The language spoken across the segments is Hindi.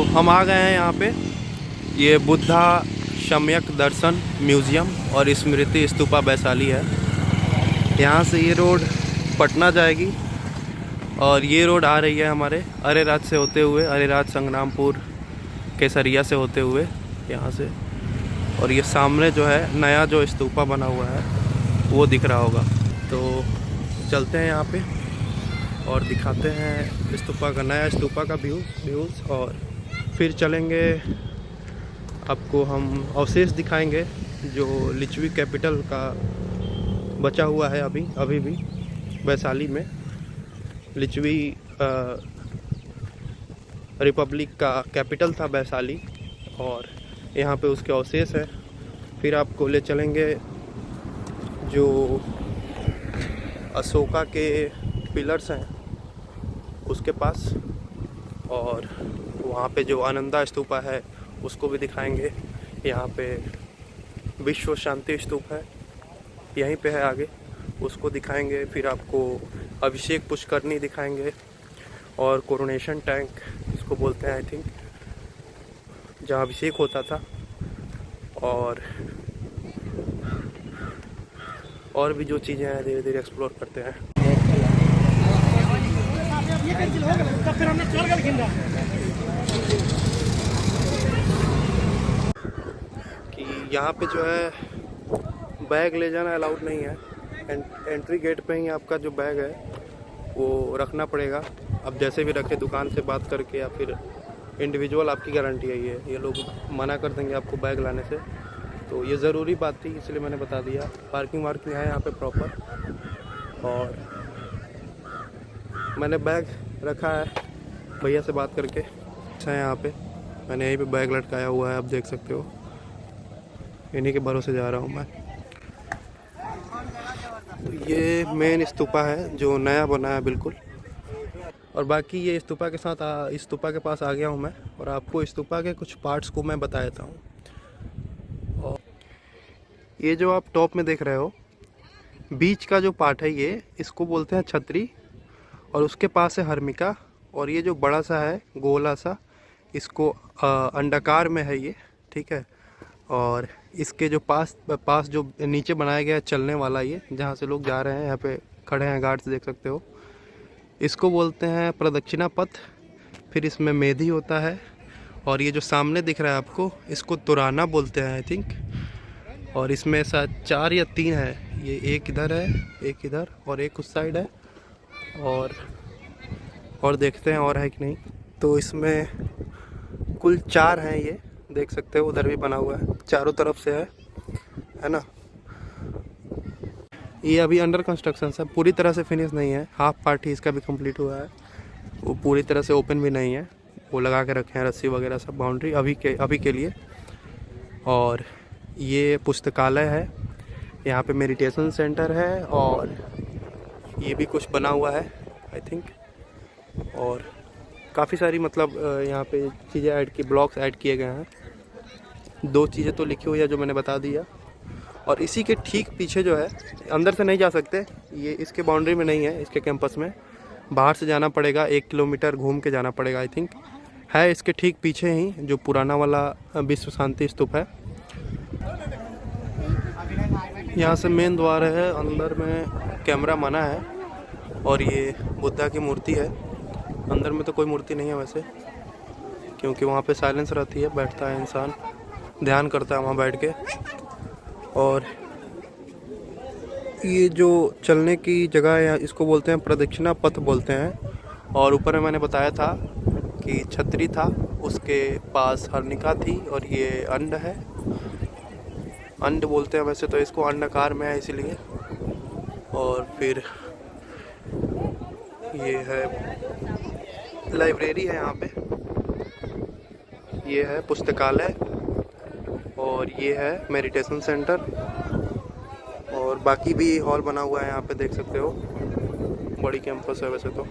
हम आ गए हैं यहाँ पे, ये बुद्धा सम्यक दर्शन म्यूज़ियम और स्मृति स्तूपा वैशाली है। यहाँ से ये रोड पटना जाएगी और ये रोड आ रही है हमारे अरेराज से होते हुए, अरेराज संग्रामपुर केसरिया से होते हुए यहाँ से। और ये सामने जो है नया जो स्तूपा बना हुआ है वो दिख रहा होगा। तो चलते हैं यहाँ पे और दिखाते हैं स्तूपा का, नया स्तूपा का व्यूज़ और फिर चलेंगे। आपको हम अवशेष दिखाएंगे जो लिच्छवी कैपिटल का बचा हुआ है अभी भी वैशाली में। लिच्छवी रिपब्लिक का कैपिटल था वैशाली और यहाँ पे उसके अवशेष है। फिर आपको ले चलेंगे जो अशोका के पिलर्स हैं उसके पास, और वहाँ पे जो आनंदा स्तूपा है उसको भी दिखाएंगे। यहाँ पे विश्व शांति स्तूप है, यहीं पे है आगे, उसको दिखाएंगे। फिर आपको अभिषेक पुष्करनी दिखाएंगे और कोरोनेशन टैंक इसको बोलते हैं आई थिंक, जहाँ अभिषेक होता था। और भी जो चीज़ें हैं धीरे धीरे एक्सप्लोर करते हैं। कि यहाँ पे जो है बैग ले जाना अलाउड नहीं है। एंट्री गेट पे ही आपका जो बैग है वो रखना पड़ेगा। अब जैसे भी रखे, दुकान से बात करके या फिर इंडिविजुअल, आपकी गारंटी है ये लोग मना कर देंगे आपको बैग लाने से। तो ये ज़रूरी बात थी इसलिए मैंने बता दिया। पार्किंग वार्किंग है यहाँ पे प्रॉपर, और मैंने बैग रखा है भैया से बात करके। अच्छा है, यहाँ पे मैंने यहीं पे बैग लटकाया हुआ है, आप देख सकते हो। इन्हीं के भरोसे जा रहा हूँ मैं। तो ये मेन स्तूपा है जो नया बना है बिल्कुल। और बाकी ये स्तूपा के साथ स्तूपा के पास आ गया हूँ मैं, और आपको स्तूपा के कुछ पार्ट्स को मैं बता देता हूँ। और ये जो आप टॉप में देख रहे हो, बीच का जो पार्ट है ये, इसको बोलते हैं छतरी, और उसके पास है हर्मिका। और ये जो बड़ा सा है गोला सा, इसको अंडाकार में है ये, ठीक है। और इसके जो पास जो नीचे बनाया गया है चलने वाला, ये जहाँ से लोग जा रहे हैं, यहाँ पे खड़े हैं गार्ड्स, देख सकते हो, इसको बोलते हैं प्रदक्षिणा पथ। फिर इसमें मेधी होता है, और ये जो सामने दिख रहा है आपको, इसको तुराना बोलते हैं आई थिंक। और इसमें शायद 4 या 3 है, ये एक इधर है, एक इधर और एक उस साइड है। और देखते हैं और है कि नहीं। तो इसमें कुल 4 हैं, ये देख सकते हो, उधर भी बना हुआ है, चारों तरफ से है ना। ये अभी अंडर कंस्ट्रक्शन है, पूरी तरह से फिनिश नहीं है, हाफ पार्ट ही इसका भी कंप्लीट हुआ है। वो पूरी तरह से ओपन भी नहीं है, वो लगा के रखे हैं रस्सी वगैरह सब, बाउंड्री अभी के लिए। और ये पुस्तकालय है, यहाँ पे मेडिटेशन सेंटर है, और ये भी कुछ बना हुआ है आई थिंक। और काफ़ी सारी मतलब यहाँ पे चीज़ें ऐड की, ब्लॉक्स ऐड किए गए हैं। 2 चीज़ें तो लिखी हुई है जो मैंने बता दिया। और इसी के ठीक पीछे जो है, अंदर से नहीं जा सकते, ये इसके बाउंड्री में नहीं है, इसके कैंपस में बाहर से जाना पड़ेगा, 1 किलोमीटर घूम के जाना पड़ेगा आई थिंक। है इसके ठीक पीछे ही जो पुराना वाला विश्व शांति स्तूप है। यहाँ से मेन द्वार है, अंदर में कैमरा मना है। और ये बुद्धा की मूर्ति है, अंदर में तो कोई मूर्ति नहीं है वैसे, क्योंकि वहाँ पे साइलेंस रहती है, बैठता है इंसान, ध्यान करता है वहाँ बैठ के। और ये जो चलने की जगह है, इसको बोलते हैं प्रदक्षिणा पथ बोलते हैं। और ऊपर में मैंने बताया था कि छतरी था, उसके पास हर्निका थी, और ये अंड है, अंड बोलते हैं वैसे तो इसको, अंडाकार में है इसीलिए। और फिर ये है लाइब्रेरी है यहाँ पे, ये है पुस्तकालय, और ये है मेडिटेशन सेंटर। और बाकी भी हॉल बना हुआ है यहाँ पे, देख सकते हो, बड़ी कैंपस है वैसे तो,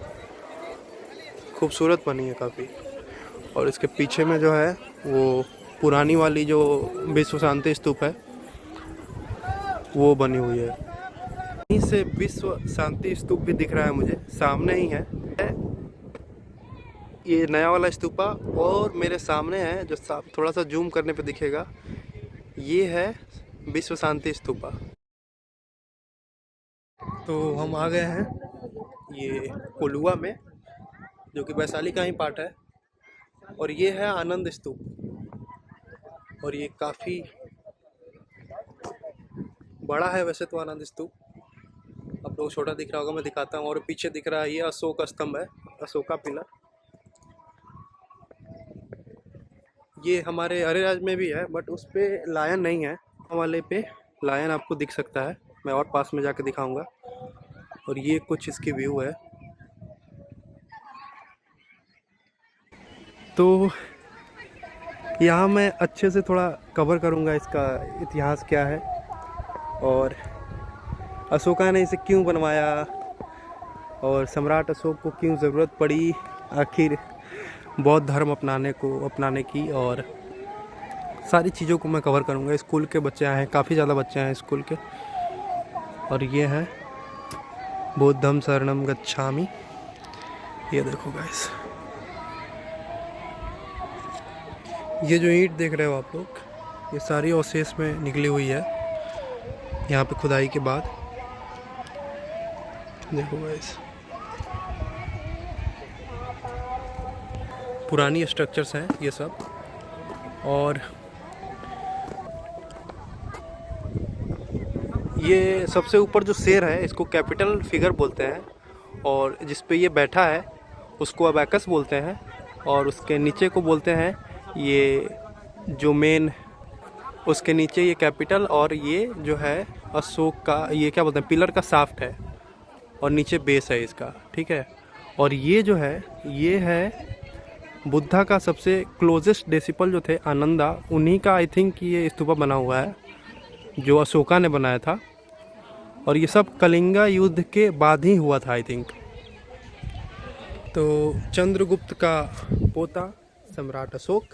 खूबसूरत बनी है काफ़ी। और इसके पीछे में जो है वो पुरानी वाली जो विश्व शांति स्तूप है वो बनी हुई है। यहीं से विश्व शांति स्तूप भी दिख रहा है मुझे, सामने ही है। ये नया वाला स्तूपा, और मेरे सामने है जो थोड़ा सा जूम करने पे दिखेगा, ये है विश्व शांति स्तूपा। तो हम आ गए हैं ये कोल्हुआ में, जो कि वैशाली का ही पार्ट है, और ये है आनंद स्तूप। और ये काफ़ी बड़ा है वैसे तो आनंद स्तूप, आप लोग छोटा दिख रहा होगा, मैं दिखाता हूँ। और पीछे दिख रहा है ये अशोक स्तंभ है, अशोका पिलर। ये हमारे अरेराज में भी है, बट उस पे लायन नहीं है, वाले पे लायन आपको दिख सकता है, मैं और पास में जाके दिखाऊंगा। और ये कुछ इसकी व्यू है। तो यहाँ मैं अच्छे से थोड़ा कवर करूँगा इसका इतिहास क्या है, और अशोका ने इसे क्यों बनवाया, और सम्राट अशोक को क्यों ज़रूरत पड़ी आखिर बौद्ध धर्म अपनाने की, और सारी चीज़ों को मैं कवर करूँगा। स्कूल के बच्चे आए हैं, काफ़ी ज़्यादा बच्चे आए हैं स्कूल के। और ये है बुद्धं शरणं गच्छामि, ये देखो गाइस, ये जो ईंट देख रहे हो आप लोग, ये सारी अवशेष में निकली हुई है यहाँ पे खुदाई के बाद। देखो गाइस, पुरानी स्ट्रक्चर्स हैं ये सब। और ये सबसे ऊपर जो शेर है, इसको कैपिटल फिगर बोलते हैं, और जिस पे ये बैठा है उसको अबैकस बोलते हैं। और उसके नीचे को बोलते हैं, ये जो मेन उसके नीचे ये कैपिटल, और ये जो है अशोक का, ये क्या बोलते हैं, पिलर का शाफ्ट है, और नीचे बेस है इसका, ठीक है। और ये जो है, ये है बुद्धा का सबसे क्लोजेस्ट डिसिपल जो थे, आनंदा, उन्हीं का आई थिंक ये स्तूपा बना हुआ है, जो अशोका ने बनाया था। और ये सब कलिंगा युद्ध के बाद ही हुआ था आई थिंक। तो चंद्रगुप्त का पोता सम्राट अशोक,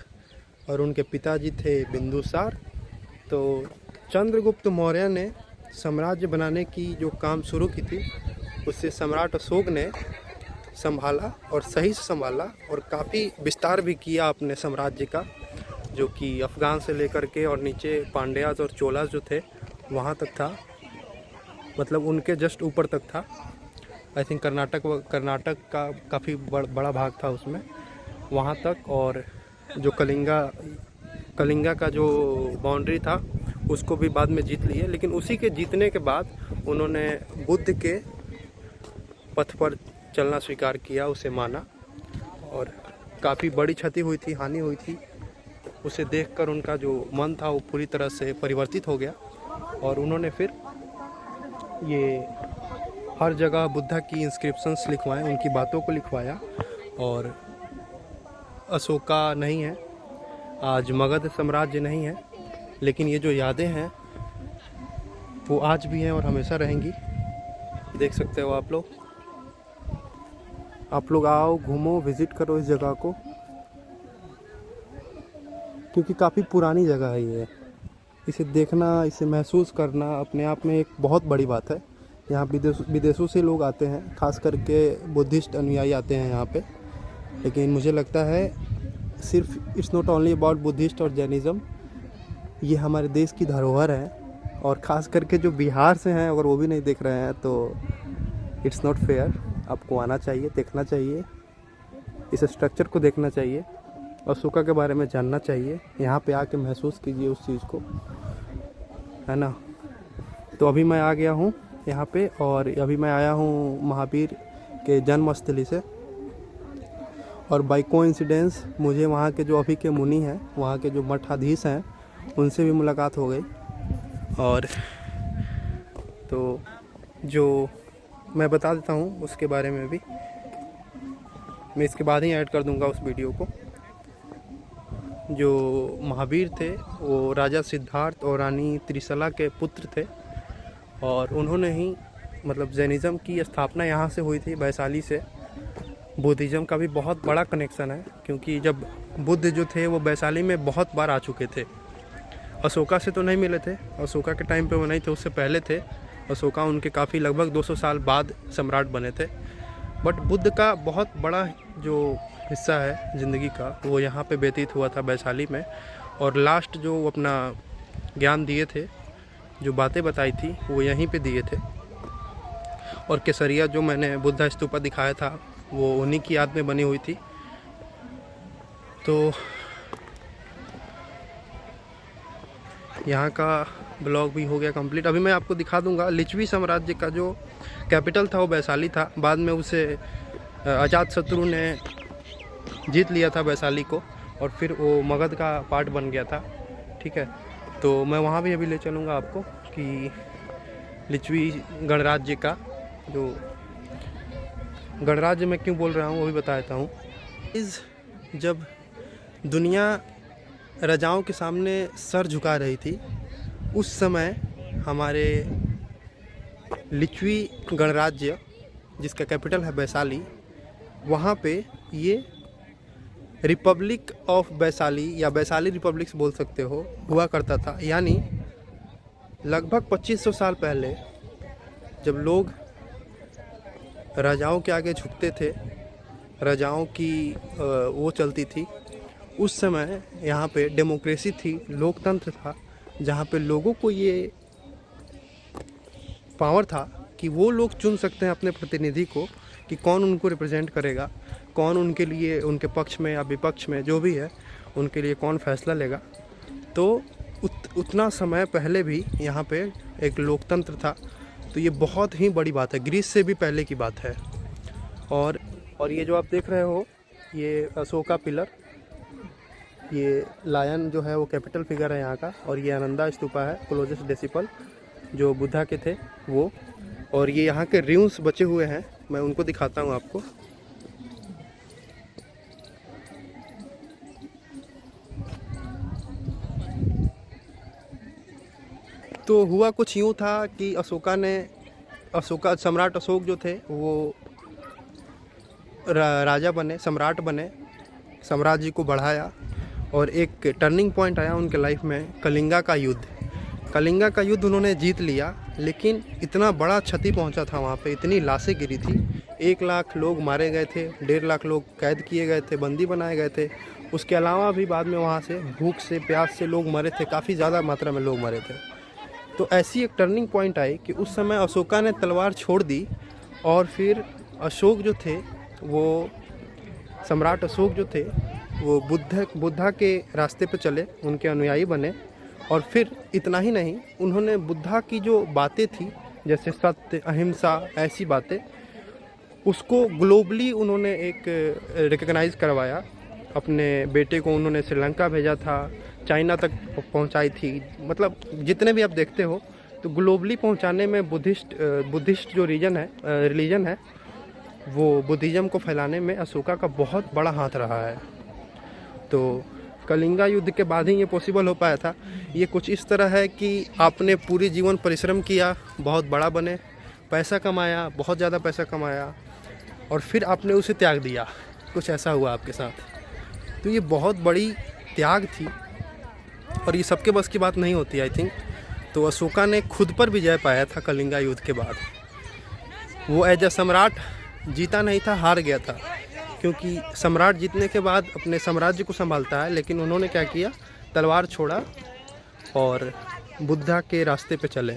और उनके पिताजी थे बिंदुसार। तो चंद्रगुप्त मौर्य ने साम्राज्य बनाने की जो काम शुरू की थी, उससे सम्राट अशोक ने संभाला, और सही से संभाला, और काफ़ी विस्तार भी किया अपने साम्राज्य का, जो कि अफ़गान से लेकर के और नीचे पांड्याज और चोलाज जो थे वहाँ तक था, मतलब उनके जस्ट ऊपर तक था। आई थिंक कर्नाटक का काफ़ी बड़ा भाग था उसमें, वहाँ तक। और जो कलिंगा का जो बाउंड्री था उसको भी बाद में जीत लिए। लेकिन उसी के जीतने के बाद उन्होंने बुद्ध के पथ पर चलना स्वीकार किया, उसे माना, और काफ़ी बड़ी क्षति हुई थी, हानि हुई थी। उसे देखकर उनका जो मन था वो पूरी तरह से परिवर्तित हो गया, और उन्होंने फिर ये हर जगह बुद्धा की इंस्क्रिप्शंस लिखवाएं, उनकी बातों को लिखवाया। और अशोका नहीं है आज, मगध साम्राज्य नहीं है, लेकिन ये जो यादें हैं वो आज भी हैं और हमेशा रहेंगी। देख सकते हो आप लोग आओ, घूमो, विज़िट करो इस जगह को, क्योंकि काफ़ी पुरानी जगह है ये। इसे देखना, इसे महसूस करना अपने आप में एक बहुत बड़ी बात है। यहाँ विदेशों से लोग आते हैं, खास करके बुद्धिस्ट अनुयायी आते हैं यहाँ पे। लेकिन मुझे लगता है सिर्फ it's not only about Buddhist और जैनिज़्म, ये हमारे देश की धरोहर है। और ख़ास करके जो बिहार से हैं, अगर वो भी नहीं देख रहे हैं तो इट्स नॉट फेयर। आपको आना चाहिए, देखना चाहिए, इस स्ट्रक्चर को देखना चाहिए, अशोका के बारे में जानना चाहिए। यहाँ पे आके महसूस कीजिए उस चीज़ को, है ना। तो अभी मैं आ गया हूँ यहाँ पे, और अभी मैं आया हूँ महावीर के जन्मस्थली से, और बाई कोइंसिडेंस मुझे वहाँ के जो अभी के मुनि हैं, वहाँ के जो मठाधीश हैं, उनसे भी मुलाकात हो गई। और तो जो मैं बता देता हूँ उसके बारे में भी, मैं इसके बाद ही ऐड कर दूँगा उस वीडियो को। जो महावीर थे वो राजा सिद्धार्थ और रानी त्रिशला के पुत्र थे, और उन्होंने ही मतलब जैनिज़्म की स्थापना यहाँ से हुई थी, वैशाली से। बुद्धिज़्म का भी बहुत बड़ा कनेक्शन है, क्योंकि जब बुद्ध जो थे वो वैशाली में बहुत बार आ चुके थे। अशोका से तो नहीं मिले थे, अशोका के टाइम पे वो नहीं थे, उससे पहले थे। अशोका उनके काफ़ी लगभग 200 साल बाद सम्राट बने थे। बट बुद्ध का बहुत बड़ा जो हिस्सा है ज़िंदगी का वो यहाँ पे व्यतीत हुआ था वैशाली में। और लास्ट जो अपना ज्ञान दिए थे, जो बातें बताई थी, वो यहीं पे दिए थे। और केसरिया जो मैंने बुद्धा स्तूपा दिखाया था वो उन्हीं की याद में बनी हुई थी। तो यहाँ का ब्लॉग भी हो गया कंप्लीट। अभी मैं आपको दिखा दूंगा लिच्छवी साम्राज्य का जो कैपिटल था वो वैशाली था। बाद में उसे अजातशत्रु ने जीत लिया था वैशाली को, और फिर वो मगध का पार्ट बन गया था। ठीक है, तो मैं वहाँ भी अभी ले चलूँगा आपको कि लिच्छवी गणराज्य का जो गणराज्य मैं क्यों बोल रहा हूँ वो भी बताता हूँ। जब दुनिया राजाओं के सामने सर झुका रही थी उस समय हमारे लिच्छवी गणराज्य जिसका कैपिटल है वैशाली, वहाँ पे ये रिपब्लिक ऑफ वैशाली या वैशाली रिपब्लिक बोल सकते हो हुआ करता था। यानी लगभग 2500 साल पहले जब लोग राजाओं के आगे झुकते थे, राजाओं की वो चलती थी, उस समय यहाँ पे डेमोक्रेसी थी, लोकतंत्र था, जहाँ पे लोगों को ये पावर था कि वो लोग चुन सकते हैं अपने प्रतिनिधि को कि कौन उनको रिप्रेजेंट करेगा, कौन उनके लिए उनके पक्ष में या विपक्ष में जो भी है उनके लिए कौन फैसला लेगा। तो उतना समय पहले भी यहाँ पे एक लोकतंत्र था। तो ये बहुत ही बड़ी बात है, ग्रीस से भी पहले की बात है। और ये जो आप देख रहे हो ये अशोका पिलर, ये लायन जो है वो कैपिटल फिगर है यहाँ का। और ये आनंदा स्तूपा है, क्लोजेस्ट डिसिपल जो बुद्धा के थे वो। और ये यहाँ के र्यून्स बचे हुए हैं, मैं उनको दिखाता हूँ आपको। तो हुआ कुछ यूँ था कि सम्राट अशोक जो थे वो राजा बने, सम्राट बने, साम्राज्य को बढ़ाया। और एक टर्निंग पॉइंट आया उनके लाइफ में, कलिंगा का युद्ध। कलिंगा का युद्ध उन्होंने जीत लिया, लेकिन इतना बड़ा क्षति पहुंचा था वहाँ पे, इतनी लाशें गिरी थी, 1 लाख लोग मारे गए थे, 1.5 लाख लोग कैद किए गए थे, बंदी बनाए गए थे। उसके अलावा भी बाद में वहाँ से भूख से प्यास से लोग मरे थे, काफ़ी ज़्यादा मात्रा में लोग मरे थे। तो ऐसी एक टर्निंग पॉइंट आई कि उस समय अशोका ने तलवार छोड़ दी और फिर अशोक जो थे वो, सम्राट अशोक जो थे वो बुद्धा के रास्ते पे चले, उनके अनुयायी बने। और फिर इतना ही नहीं, उन्होंने बुद्धा की जो बातें थी जैसे सत्य, अहिंसा, ऐसी बातें, उसको ग्लोबली उन्होंने एक रिकग्नाइज़ करवाया। अपने बेटे को उन्होंने श्रीलंका भेजा था, चाइना तक पहुंचाई थी। मतलब जितने भी आप देखते हो तो ग्लोबली पहुंचाने में बुद्धिस्ट जो रिलीजन है वो बुद्धिज़्म को फैलाने में अशोका का बहुत बड़ा हाथ रहा है। तो कलिंगा युद्ध के बाद ही ये पॉसिबल हो पाया था। ये कुछ इस तरह है कि आपने पूरी जीवन परिश्रम किया, बहुत बड़ा बने, पैसा कमाया, बहुत ज़्यादा पैसा कमाया, और फिर आपने उसे त्याग दिया। कुछ ऐसा हुआ आपके साथ। तो ये बहुत बड़ी त्याग थी और ये सबके बस की बात नहीं होती, आई थिंक। तो अशोका ने खुद पर विजय पाया था कलिंगा युद्ध के बाद। वो एज ए सम्राट जीता नहीं था, हार गया था, क्योंकि सम्राट जीतने के बाद अपने साम्राज्य को संभालता है। लेकिन उन्होंने क्या किया, तलवार छोड़ा और बुद्धा के रास्ते पे चले।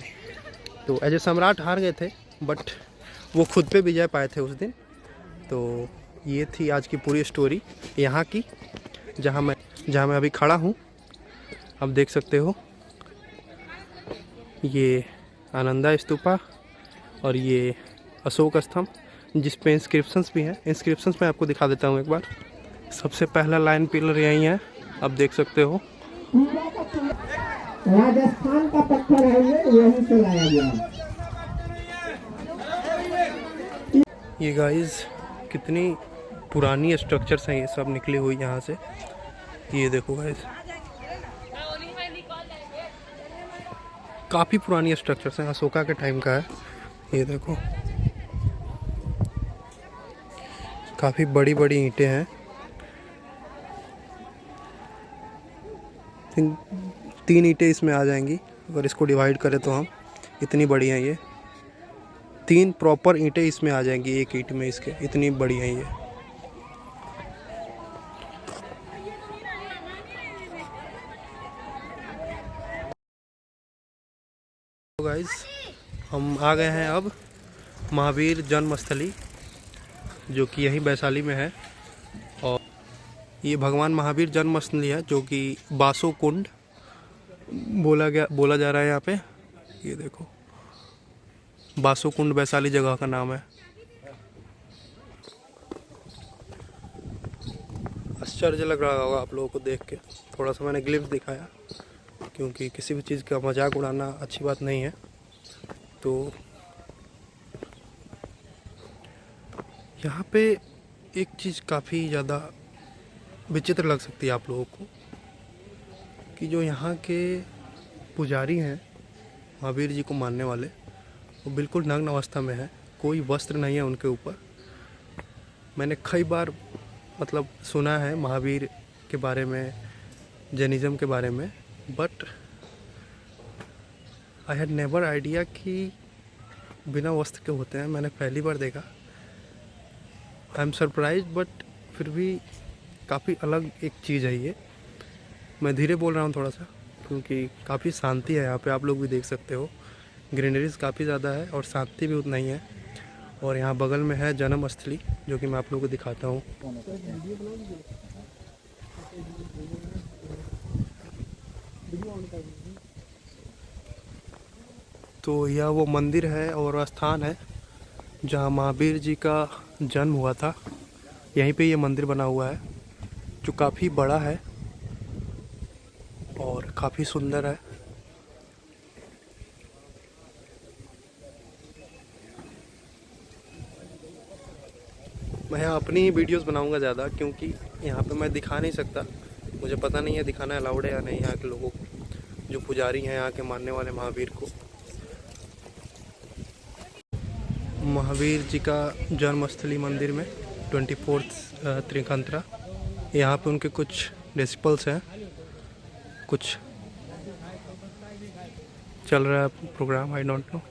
तो एज ए सम्राट हार गए थे, बट वो खुद पे विजय पाए थे उस दिन। तो ये थी आज की पूरी स्टोरी यहाँ की, जहाँ मैं अभी खड़ा हूँ। आप देख सकते हो ये आनंदा स्तूपा और ये अशोक स्तंभ, जिस पे इंस्क्रिप्शंस भी हैं। इंस्क्रिप्शंस मैं आपको दिखा देता हूँ एक बार। सबसे पहला लाइन पिलर यही है, आप देख सकते हो। राजस्थान का पत्थर है, यहीं से लाया गया। ये गाइस कितनी पुरानी स्ट्रक्चर्स हैं, ये सब निकली हुई यहाँ से। ये देखो गाइस, काफ़ी पुरानी स्ट्रक्चर्स हैं, अशोका के टाइम का है। ये देखो काफ़ी बड़ी बड़ी ईंटें हैं। 3 ईंटें इसमें आ जाएंगी अगर इसको डिवाइड करें तो हम, इतनी बड़ी हैं ये। 3 प्रॉपर ईंटें इसमें आ जाएंगी एक ईंट में, इसके इतनी बड़ी हैं ये। तो गाइस हम आ गए हैं अब महावीर जन्मस्थली, जो कि यहीं वैशाली में है। और ये भगवान महावीर जन्मस्थली है, जो कि बासो कुंड बोला जा रहा है यहाँ पे। ये देखो, बासो कुंड वैशाली जगह का नाम है। आश्चर्य लग रहा होगा आप लोगों को देख के। थोड़ा सा मैंने ग्लिम्स दिखाया, क्योंकि किसी भी चीज़ का मजाक उड़ाना अच्छी बात नहीं है। तो यहाँ पे एक चीज़ काफ़ी ज़्यादा विचित्र लग सकती है आप लोगों को, कि जो यहाँ के पुजारी हैं महावीर जी को मानने वाले, वो बिल्कुल नग्न अवस्था में है। कोई वस्त्र नहीं है उनके ऊपर। मैंने कई बार मतलब सुना है महावीर के बारे में, जैनिज़्म के बारे में, but I had never idea कि बिना वस्त्र के होते हैं। मैंने पहली बार देखा। आई एम सरप्राइज, बट फिर भी काफ़ी अलग एक चीज़ है ये। मैं धीरे बोल रहा हूँ थोड़ा सा, क्योंकि काफ़ी शांति है यहाँ पे। आप लोग भी देख सकते हो, ग्रीनरीज काफ़ी ज़्यादा है और शांति भी उतना ही है। और यहाँ बगल में है जन्मस्थली, जो कि मैं आप लोगों को दिखाता हूँ। तो यह वो मंदिर है और स्थान है जहाँ महावीर जी का जन्म हुआ था। यहीं पे ये मंदिर बना हुआ है, जो काफ़ी बड़ा है और काफ़ी सुंदर है। मैं यहाँ अपनी ही वीडियोस बनाऊंगा ज़्यादा, क्योंकि यहाँ पे मैं दिखा नहीं सकता। मुझे पता नहीं है दिखाना अलाउड है या नहीं यहाँ के लोगों को, जो पुजारी हैं यहाँ के मानने वाले महावीर को। महावीर जी का जन्मस्थली मंदिर में 24 त्रिकंत्रा। यहाँ पे उनके कुछ डिसिपल्स हैं, कुछ चल रहा है program, I don't know.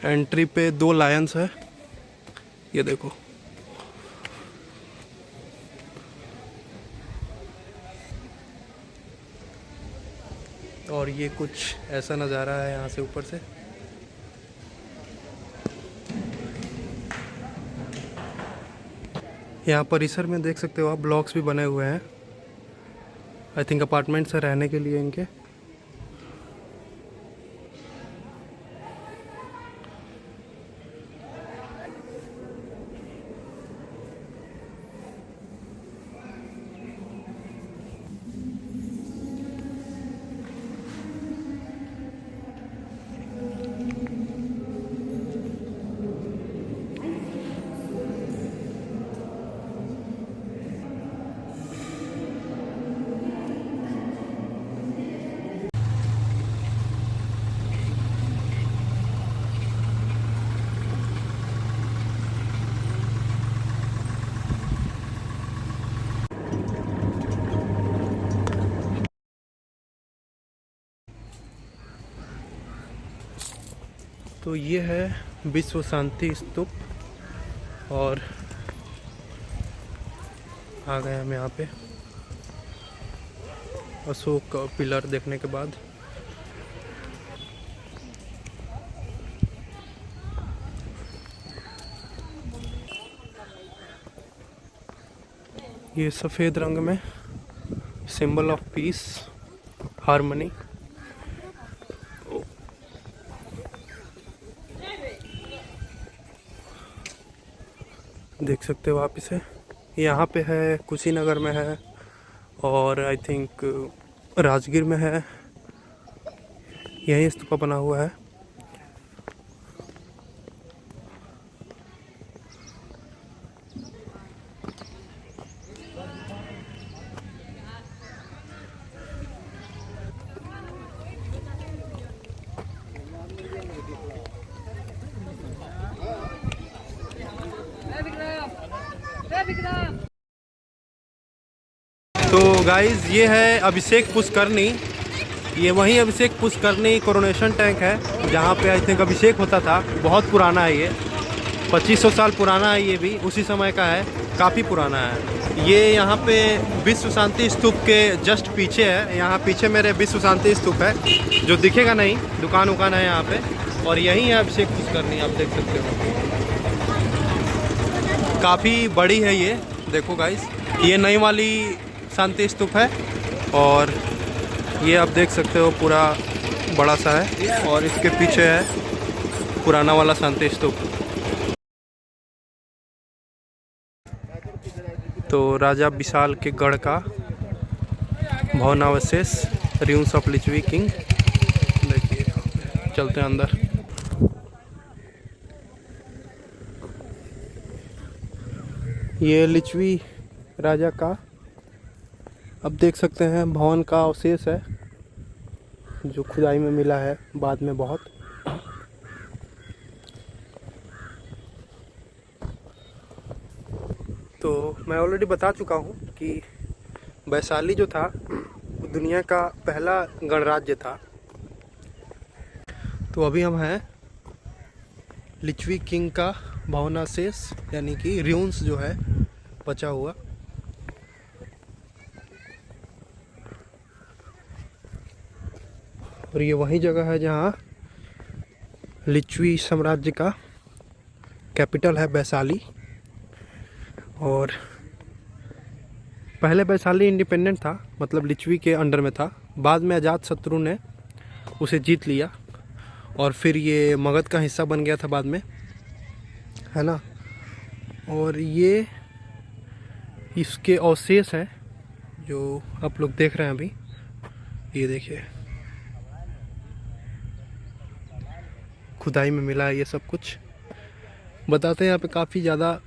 Entry पे 2 लायंस है, ये देखो। और ये कुछ ऐसा नज़ारा है यहाँ से ऊपर से। यहाँ परिसर में देख सकते हो आप, ब्लॉक्स भी बने हुए हैं। आई थिंक अपार्टमेंट्स है रहने के लिए इनके। तो ये है विश्व शांति स्तूप, और आ गए हम यहाँ पे अशोक पिलर देखने के बाद। ये सफ़ेद रंग में सिंबल ऑफ पीस, हार्मनी। देख सकते हो आप इसे। यहाँ पे है, कुशीनगर में है, और आई थिंक राजगीर में है। यही स्तूपा बना हुआ है। तो गाइज ये है अभिषेक पुष्करनी। ये वही अभिषेक पुष्करनी कोरोनेशन टैंक है, जहाँ पे आई थिंक अभिषेक होता था। बहुत पुराना है ये, 2500 साल पुराना है ये भी, उसी समय का है, काफ़ी पुराना है। ये यहाँ पे विश्व शांति स्तूप के जस्ट पीछे है। यहाँ पीछे मेरे विश्व शांति स्तूप है, जो दिखेगा नहीं, दुकान उकान है यहाँ पे, और यहीं है अभिषेक पुष्करनी, आप देख सकते हो। काफ़ी बड़ी है ये, देखो गाइस, ये नई वाली शांति स्तूप है, और ये आप देख सकते हो पूरा बड़ा सा है, और इसके पीछे है पुराना वाला शांति स्तूप। तो राजा विशाल के गढ़ का भवनावशेष, ruins ऑफ लिच्छवी किंग। देखिए, चलते हैं अंदर। ये लिच्छवी राजा का अब देख सकते हैं भवन का अवशेष है, जो खुदाई में मिला है बाद में बहुत। तो मैं ऑलरेडी बता चुका हूँ कि वैशाली जो था वो दुनिया का पहला गणराज्य था। तो अभी हम हैं लिच्छवी किंग का भवनावशेष, यानी कि ruins जो है बचा हुआ। और ये वही जगह है जहाँ लिच्छवी साम्राज्य का कैपिटल है, वैशाली। और पहले वैशाली इंडिपेंडेंट था, मतलब लिच्छवी के अंडर में था। बाद में अजातशत्रु ने उसे जीत लिया, और फिर ये मगध का हिस्सा बन गया था बाद में, है ना। और ये इसके अवशेष हैं जो आप लोग देख रहे हैं अभी। ये देखिए, खुदाई में मिला है ये सब कुछ। बताते हैं यहाँ पे काफ़ी ज़्यादा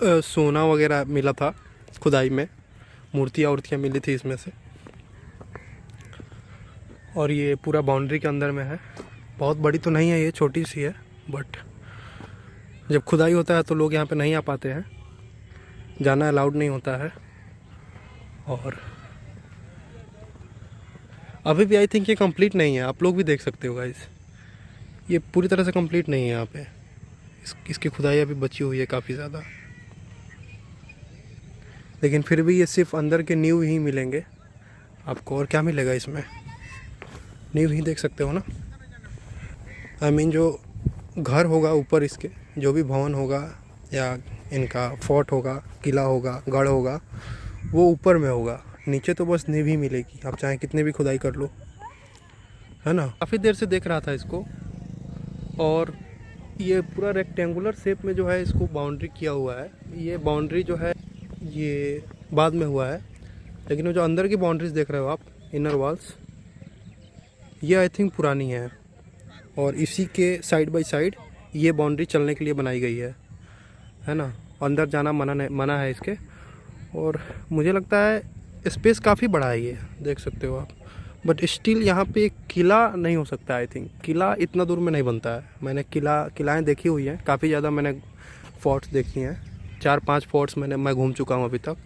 सोना वगैरह मिला था खुदाई में, मूर्तियाँ उर्तियाँ मिली थी इसमें से। और ये पूरा बाउंड्री के अंदर में है, बहुत बड़ी तो नहीं है ये, छोटी सी है। बट जब खुदाई होता है तो लोग यहाँ पे नहीं आ पाते हैं, जाना अलाउड नहीं होता है। और अभी भी आई थिंक ये कंप्लीट नहीं है, आप लोग भी देख सकते हो गाइस, ये पूरी तरह से कंप्लीट नहीं है यहाँ पे। इसकी खुदाई अभी बची हुई है काफ़ी ज़्यादा, लेकिन फिर भी ये सिर्फ अंदर के नींव ही मिलेंगे आपको। और क्या मिलेगा इसमें, नींव ही देख सकते हो ना। आई मीन जो घर होगा ऊपर, इसके जो भी भवन होगा या इनका फोर्ट होगा, किला होगा, गढ़ होगा, वो ऊपर में होगा। नीचे तो बस नींव ही मिलेगी, आप चाहे कितने भी खुदाई कर लो, है ना। काफ़ी देर से देख रहा था इसको, और ये पूरा रेक्टेंगुलर शेप में जो है इसको बाउंड्री किया हुआ है। ये बाउंड्री जो है ये बाद में हुआ है, लेकिन वो जो अंदर की बाउंड्रीज देख रहे हो आप, इनर वॉल्स, ये आई थिंक पुरानी है। और इसी के साइड बाय साइड ये बाउंड्री चलने के लिए बनाई गई है ना। अंदर जाना मना है इसके। और मुझे लगता है स्पेस काफ़ी बड़ा है, ये देख सकते हो आप। बट स्टिल यहाँ पे एक किला नहीं हो सकता। आई थिंक किला इतना दूर में नहीं बनता है। मैंने किलाएँ देखी हुई हैं काफ़ी ज़्यादा, मैंने फोर्ट्स देखी हैं, 4-5 फोर्ट्स मैं घूम चुका हूँ अभी तक।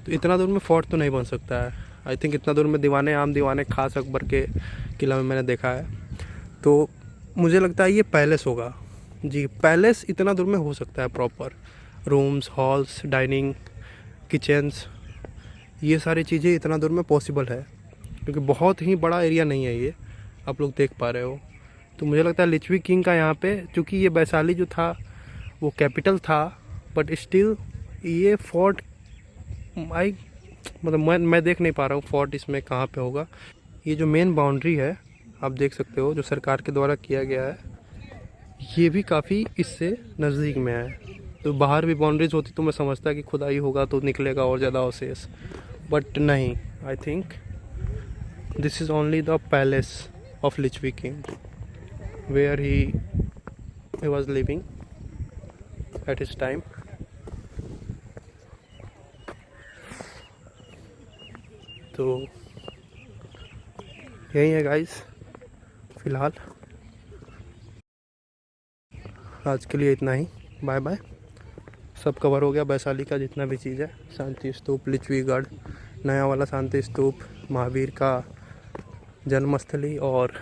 तो इतना दूर में फोर्ट तो नहीं बन सकता है। आई थिंक इतना दूर में आम दीवाने खास अकबर के किला में मैंने देखा है। तो मुझे लगता है ये पैलेस होगा जी। पैलेस इतना दूर में हो सकता है, proper rooms, halls, dining, kitchens, ये सारी चीज़ें इतना दूर में पॉसिबल है, क्योंकि बहुत ही बड़ा एरिया नहीं है ये, आप लोग देख पा रहे हो। तो मुझे लगता है लिच्छवी किंग का यहाँ पे, क्योंकि ये वैशाली जो था वो कैपिटल था, बट स्टिल ये फोर्ट मतलब मैं देख नहीं पा रहा हूँ फोर्ट इसमें कहाँ पे होगा। ये जो मेन बाउंड्री है आप देख सकते हो, जो सरकार के द्वारा किया गया है, ये भी काफ़ी इससे नज़दीक में है। तो बाहर भी बाउंड्रीज होती तो मैं समझता कि खुदाई होगा तो निकलेगा और ज़्यादा अवशेष, बट नहीं। I think this is only the palace of Licchavi king, where he was living at his time. तो यही है गाइस फ़िलहाल, आज के लिए इतना ही। Bye bye. सब कवर हो गया वैशाली का जितना भी चीज़ है, शांति स्तूप, लिच्छवी गढ़, नया वाला शांति स्तूप, महावीर का जन्मस्थली, और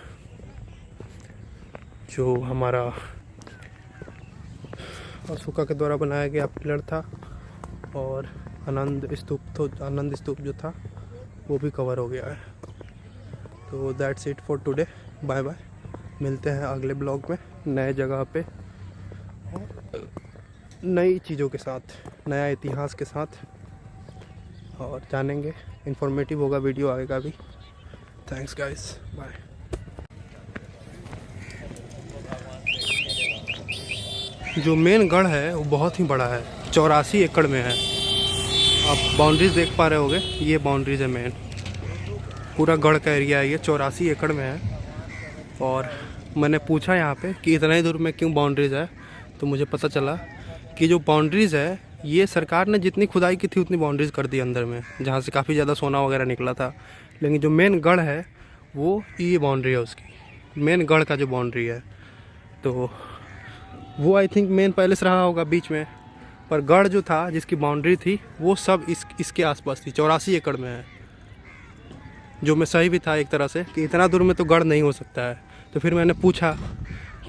जो हमारा अशोका के द्वारा बनाया गया पिलर था और आनंद स्तूप जो था वो भी कवर हो गया है। तो that's it for today, bye bye. मिलते हैं अगले ब्लॉग में नए जगह पे, नई चीज़ों के साथ, नया इतिहास के साथ, और जानेंगे। इन्फॉर्मेटिव होगा वीडियो आगे का भी। Thanks guys, bye. जो मेन गढ़ है वो बहुत ही बड़ा है, 84 एकड़ में है। आप बाउंड्रीज देख पा रहे होगे, ये बाउंड्रीज है मेन, पूरा गढ़ का एरिया है ये, 84 एकड़ में है। और मैंने पूछा यहाँ पे कि इतना ही दूर में क्यों बाउंड्रीज है, तो मुझे पता चला कि जो बाउंड्रीज है ये सरकार ने जितनी खुदाई की थी उतनी बाउंड्रीज कर दी अंदर में, जहाँ से काफ़ी ज़्यादा सोना वगैरह निकला था। लेकिन जो मेन गढ़ है वो ये बाउंड्री है उसकी, मेन गढ़ का जो बाउंड्री है, तो वो आई थिंक मेन पैलेस रहा होगा बीच में, पर गढ़ जो था जिसकी बाउंड्री थी वो सब इसके आसपास थी, 84 एकड़ में है। जो मैं सही भी था एक तरह से कि इतना दूर में तो गढ़ नहीं हो सकता है। तो फिर मैंने पूछा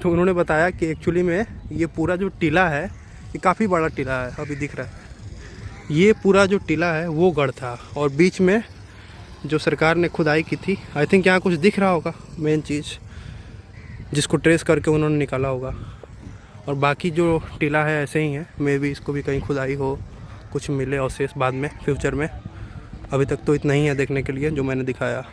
तो उन्होंने बताया कि एक्चुअली में ये पूरा जो टीला है ये काफ़ी बड़ा टीला है, अभी दिख रहा है, ये पूरा जो टीला है वो गढ़ था। और बीच में जो सरकार ने खुदाई की थी, आई थिंक यहाँ कुछ दिख रहा होगा मेन चीज़, जिसको ट्रेस करके उन्होंने निकाला होगा। और बाकी जो टीला है ऐसे ही है, मे भी इसको भी कहीं खुदाई हो, कुछ मिले अवशेष बाद में फ्यूचर में। अभी तक तो इतना ही है देखने के लिए जो मैंने दिखाया।